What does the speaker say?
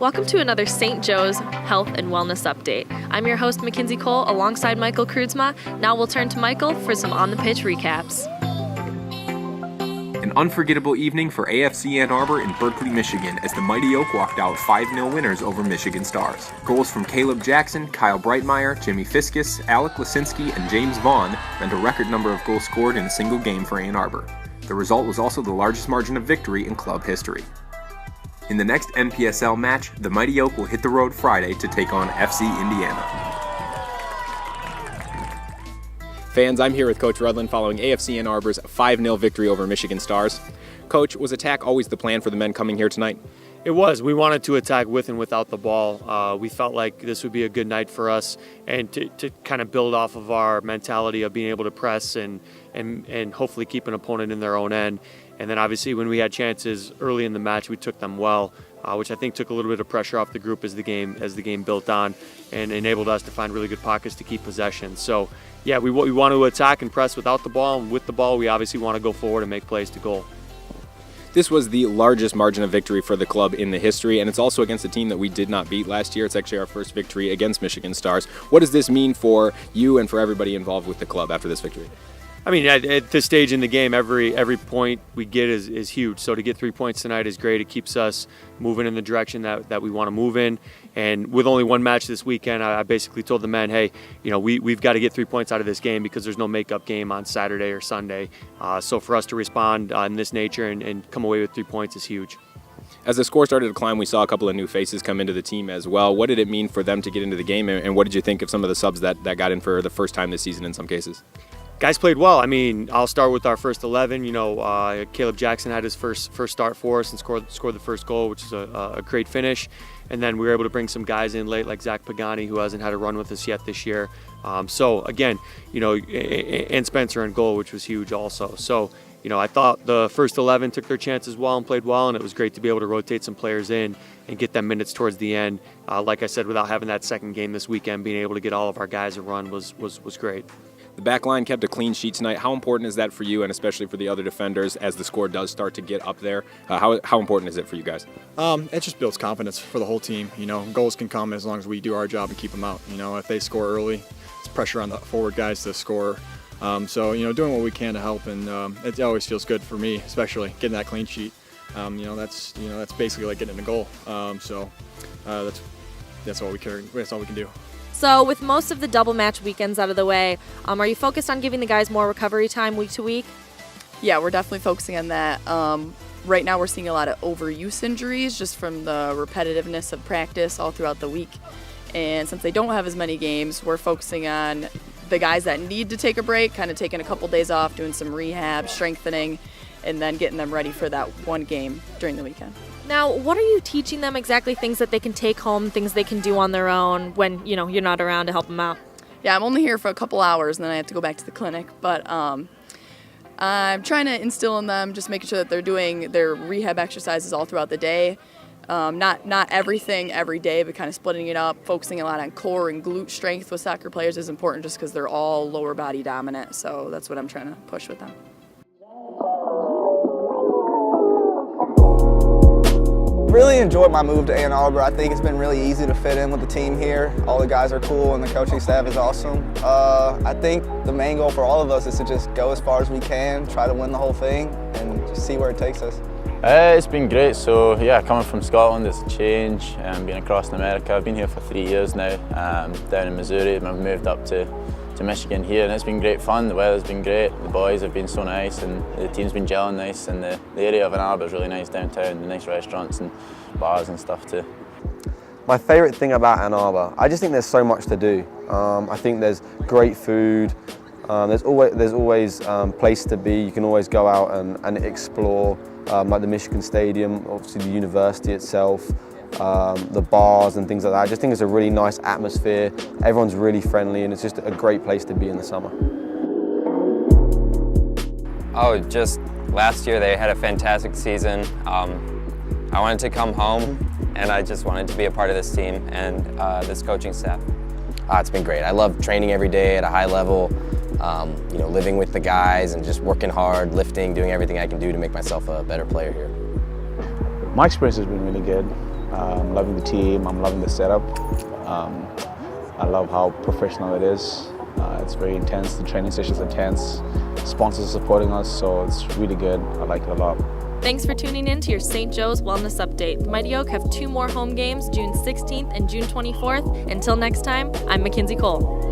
Welcome to another St. Joe's Health and Wellness Update. I'm your host, Mackenzie Cole, alongside Michael Kruzma. Now we'll turn to Michael for some on-the-pitch recaps. An unforgettable evening for AFC Ann Arbor in Berkeley, Michigan, as the Mighty Oak walked out 5-0 winners over Michigan Stars. Goals from Caleb Jackson, Kyle Breitmeyer, Jimmy Fiskus, Alec Lisinski, and James Vaughn meant a record number of goals scored in a single game for Ann Arbor. The result was also the largest margin of victory in club history. In the next NPSL match, the Mighty Oak will hit the road Friday to take on FC Indiana. Fans, I'm here with Coach Rudland following AFC Ann Arbor's 5-0 victory over Michigan Stars. Coach, was attack always the plan for the men coming here tonight? It was. We wanted to attack with and without the ball. We felt like this would be a good night for us and to kind of build off of our mentality of being able to press and hopefully keep an opponent in their own end. And then obviously when we had chances early in the match, we took them well, which I think took a little bit of pressure off the group as the game built on and enabled us to find really good pockets to keep possession. So yeah, we want to attack and press without the ball, and with the ball we obviously want to go forward and make plays to goal. This was the largest margin of victory for the club in the history, and it's also against a team that we did not beat last year. It's actually our first victory against Michigan Stars. What does this mean for you and for everybody involved with the club after this victory? I mean, at this stage in the game, every point we get is huge. So to get 3 points tonight is great. It keeps us moving in the direction that we want to move in. And with only one match this weekend, I basically told the men, hey, we've got to get 3 points out of this game because there's no makeup game on Saturday or Sunday. So for us to respond in this nature and come away with 3 points is huge. As the score started to climb, we saw a couple of new faces come into the team as well. What did it mean for them to get into the game, and what did you think of some of the subs that got in for the first time this season in some cases? Guys played well. I mean, I'll start with our first 11. Caleb Jackson had his first start for us and scored the first goal, which is a great finish. And then we were able to bring some guys in late, like Zach Pagani, who hasn't had a run with us yet this year. So again, and Spencer in goal, which was huge also. So I thought the first 11 took their chances well and played well, and it was great to be able to rotate some players in and get them minutes towards the end. Like I said, without having that second game this weekend, being able to get all of our guys a run was great. The back line kept a clean sheet tonight. How important is that for you, and especially for the other defenders as the score does start to get up there? How important is it for you guys? It just builds confidence for the whole team. Goals can come as long as we do our job and keep them out. If they score early, it's pressure on the forward guys to score. So doing what we can to help, and it always feels good for me, especially getting that clean sheet. That's basically like getting a goal. So that's all we can. That's all we can do. So with most of the double match weekends out of the way, are you focused on giving the guys more recovery time week to week? Yeah, we're definitely focusing on that. Right now we're seeing a lot of overuse injuries just from the repetitiveness of practice all throughout the week. And since they don't have as many games, we're focusing on the guys that need to take a break, kind of taking a couple days off, doing some rehab, strengthening, and then getting them ready for that one game during the weekend. Now, what are you teaching them exactly, things that they can take home, things they can do on their own when, you're not around to help them out? Yeah, I'm only here for a couple hours, and then I have to go back to the clinic. But I'm trying to instill in them, just making sure that they're doing their rehab exercises all throughout the day. Not everything every day, but kind of splitting it up, focusing a lot on core and glute strength with soccer players is important just because they're all lower body dominant. So that's what I'm trying to push with them. Really enjoyed my move to Ann Arbor. I think it's been really easy to fit in with the team here. All the guys are cool and the coaching staff is awesome. I think the main goal for all of us is to just go as far as we can, try to win the whole thing, and just see where it takes us. It's been great. So yeah, coming from Scotland, it's a change. Being across in America, I've been here for 3 years now, down in Missouri, and I've moved up to Michigan here, and it's been great fun. The weather's been great, the boys have been so nice, and the team's been gelling nice, and the area of Ann Arbor is really nice downtown, the nice restaurants and bars and stuff too. My favourite thing about Ann Arbor, I just think there's so much to do. I think there's great food, there's always place to be. You can always go out and explore, like the Michigan Stadium, obviously the university itself, the bars and things like that. I just think it's a really nice atmosphere. Everyone's really friendly, and it's just a great place to be in the summer. Oh, just last year they had a fantastic season. I wanted to come home, and I just wanted to be a part of this team and this coaching staff. It's been great. I love training every day at a high level, living with the guys and just working hard, lifting, doing everything I can do to make myself a better player here. My experience has been really good. I'm loving the team. I'm loving the setup. I love how professional it is. It's very intense. The training sessions are intense. Sponsors are supporting us, so it's really good. I like it a lot. Thanks for tuning in to your St. Joe's Wellness Update. The Mighty Oak have 2 more home games, June 16th and June 24th. Until next time, I'm Mackenzie Cole.